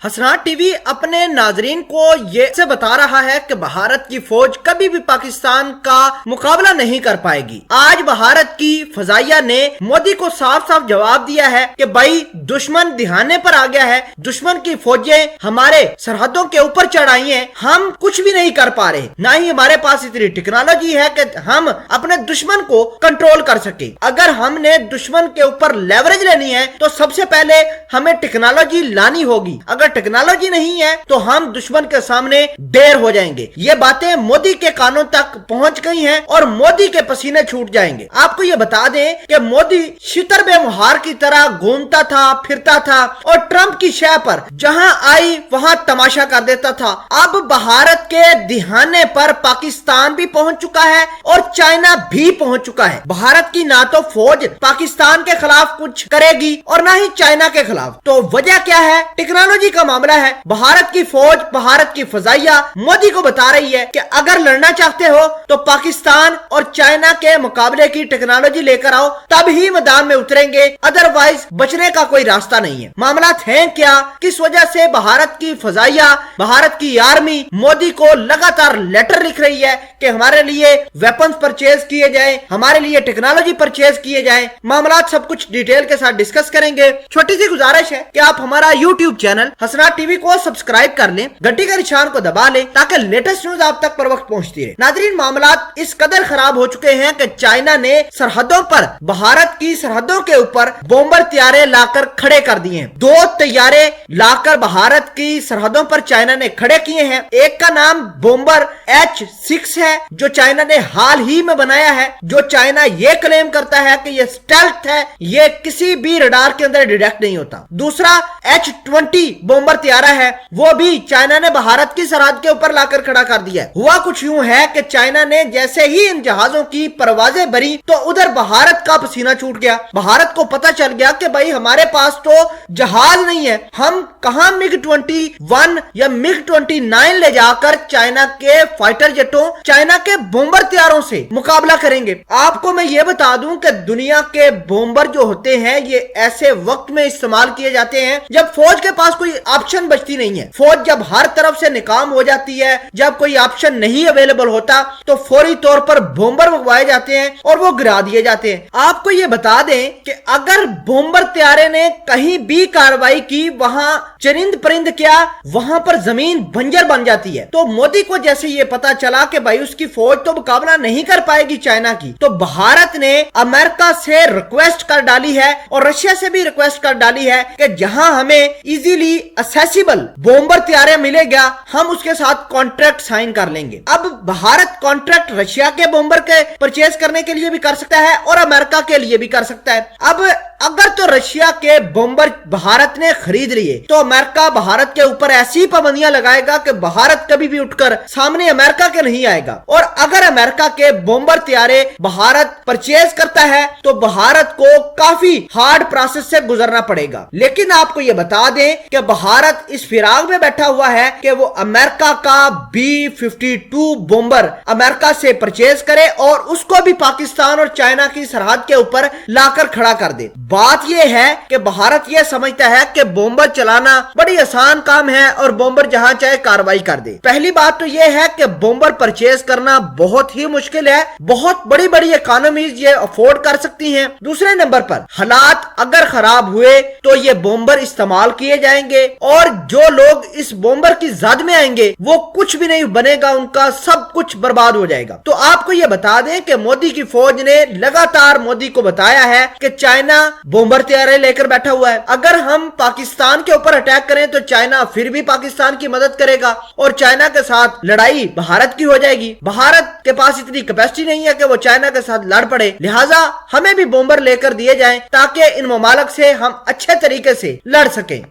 हसनात TV अपने नाजरीन को ये से बता रहा है कि भारत की फौज कभी भी पाकिस्तान का मुकाबला नहीं कर पाएगी। आज भारत की फजाइया ने मोदी को साफ साफ जवाब दिया है कि भाई दुश्मन दिहाने पर आ गया है, दुश्मन की फौजें हमारे सरहदों के ऊपर चढ़ आई हैं, हम कुछ भी नहीं कर पा रहे, ना ही हमारे पास इतनी टेक्नोलॉजी है कि हम अपने दुश्मन को कंट्रोल कर सके। अगर हमने दुश्मन के ऊपर लेवरेज लेनी है तो सबसे पहले हमें टेक्नोलॉजी लानी होगी। अगर टेक्नोलॉजी नहीं है तो हम दुश्मन के सामने ढेर हो जाएंगे। ये बातें मोदी के कानों तक पहुंच गई हैं और मोदी के पसीने छूट जाएंगे। आपको ये बता दें कि मोदी शितर बेमुहार की तरह घूमता था, फिरता था और ट्रंप की शय पर जहां आई वहां तमाशा कर देता था। अब भारत के दिहाने पर पाकिस्तान भी पहुंच चुका है और चाइना भी पहुंच चुका है। भारत की ना तो फौज पाकिस्तान के खिलाफ कुछ करेगी और ना ही चाइना के खिलाफ। तो वजह क्या है? टेक्नोलॉजी का मामला है। भारत की फौज, भारत की फजाइया मोदी को बता रही है कि अगर लड़ना चाहते हो तो पाकिस्तान और चाइना के मुकाबले की टेक्नोलॉजी लेकर आओ, तब ही मैदान में उतरेंगे, अदरवाइज बचने का कोई रास्ता नहीं है। मामला है क्या, किस वजह से भारत की फजाइया, भारत की आर्मी मोदी को लगातार लेटर लिख रही है कि हमारे लिए वेपन्स परचेज किए जाए, हमारे लिए टेक्नोलॉजी परचेज किए जाए। मामला सब कुछ डिटेल के साथ डिस्कस करेंगे। छोटी सी गुजारिश है कि आप हमारा यूट्यूब चैनल हसनात टीवी को सब्सक्राइब कर लें, घंटी के निशान को दबा लें ताकि लेटेस्ट न्यूज आप तक पर वक्त पहुंचती रहे। नाज़रीन, मामला इस कदर खराब हो चुके हैं कि चाइना ने सरहदों पर, भारत की सरहदों के ऊपर बॉम्बर तैयारे लाकर खड़े कर दिए हैं। 2 तैयारे लाकर भारत की सरहदों पर चाइना ने खड़े किए हैं। एक का नाम बॉम्बर H-6 है जो चाइना ने हाल ही में बनाया है, जो चाइना ये क्लेम करता है कि ये स्टेल्थ है, ये किसी भी रडार के अंदर डिटेक्ट नहीं होता। दूसरा H-20 बॉम्बर तैयारा है, वो भी चाइना ने भारत की सरहद के ऊपर लाकर खड़ा कर दिया। हुआ कुछ यूं है कि चाइना ने जैसे ही इन जहाजों की परवाजें भरी तो उधर भारत का पसीना छूट गया। भारत को पता चल गया कि भाई हमारे पास तो जहाज नहीं है, हम कहां MiG-21 या MiG-29 ले जाकर चाइना के फाइटर जेटों, चाइना के बॉम्बर तैयारों से मुकाबला करेंगे। आपको मैं ये बता दूं कि दुनिया के बॉम्बर जो होते हैं ये ऐसे वक्त में इस्तेमाल किए जाते हैं जब फौज के पास कोई ऑप्शन बचती नहीं है। फौज जब हर तरफ से नाकाम हो जाती है, जब कोई ऑप्शन नहीं अवेलेबल होता तो फौरी तौर पर बॉम्बर मंगवाए जाते हैं और वो गिरा दिए जाते हैं। आपको ये बता दें कि अगर बॉम्बर तैयारे ने कहीं भी कार्रवाई की, वहां चरिंद परिंद क्या, वहां पर जमीन बंजर बन जाती है। तो मोदी को जैसे ये पता चला कि भाई उसकी फौज तो मुकाबला नहीं कर पाएगी चाइना की, तो भारत ने अमेरिका से रिक्वेस्ट कर डाली है और रशिया से भी रिक्वेस्ट कर डाली है कि जहां हमें इजीली एक्सेसिबल बॉम्बर तैयारे मिलेगा हम उसके साथ कॉन्ट्रैक्ट साइन कर लेंगे। अब भारत कॉन्ट्रैक्ट रशिया के बॉम्बर के परचेज करने के लिए भी कर सकता है और अमेरिका के लिए भी कर सकता है। अब अगर तो रशिया के बॉम्बर भारत ने खरीद लिए तो अमेरिका भारत के ऊपर ऐसी पाबंदियां लगाएगा कि भारत कभी भी उठकर सामने अमेरिका के नहीं आएगा। और अगर अमेरिका के बॉम्बर तैयारे भारत परचेज करता है तो भारत को काफी हार्ड प्रोसेस से गुजरना पड़ेगा। लेकिन आपको यह बता दें कि भारत इस फिराक में बैठा हुआ है कि वो अमेरिका का B-52 बॉम्बर अमेरिका से परचेज करे और उसको भी पाकिस्तान और चाइना की सरहद के ऊपर लाकर खड़ा कर दे। बात यह है कि भारत यह समझता है कि बॉम्बर चलाना बड़ी आसान काम है और बॉम्बर जहां चाहे कार्रवाई कर दे। पहली बात तो यह है कि बॉम्बर परचेज करना बहुत ही मुश्किल है, बहुत बड़ी बड़ी इकोनॉमीज ये अफोर्ड कर सकती हैं। दूसरे नंबर पर हालात अगर खराब हुए तो ये बॉम्बर इस्तेमाल किए जाएंगे और जो लोग इस बॉम्बर की जद में आएंगे वो कुछ भी नहीं बनेगा, उनका सब कुछ बर्बाद हो जाएगा। तो आपको ये बता दें कि मोदी की फौज ने लगातार मोदी को बताया है कि चाइना बॉम्बर तैयारे लेकर बैठा हुआ है। अगर हम पाकिस्तान के ऊपर अटैक करें तो चाइना फिर भी पाकिस्तान की मदद करेगा और चाइना के साथ लड़ाई भारत की हो जाएगी। भारत के पास इतनी कैपेसिटी नहीं है कि वो चाइना के साथ लड़ पड़े, लिहाजा हमें भी बॉम्बर लेकर दिए जाएं ताकि इन ममालिक से हम अच्छे तरीके से लड़ सकें।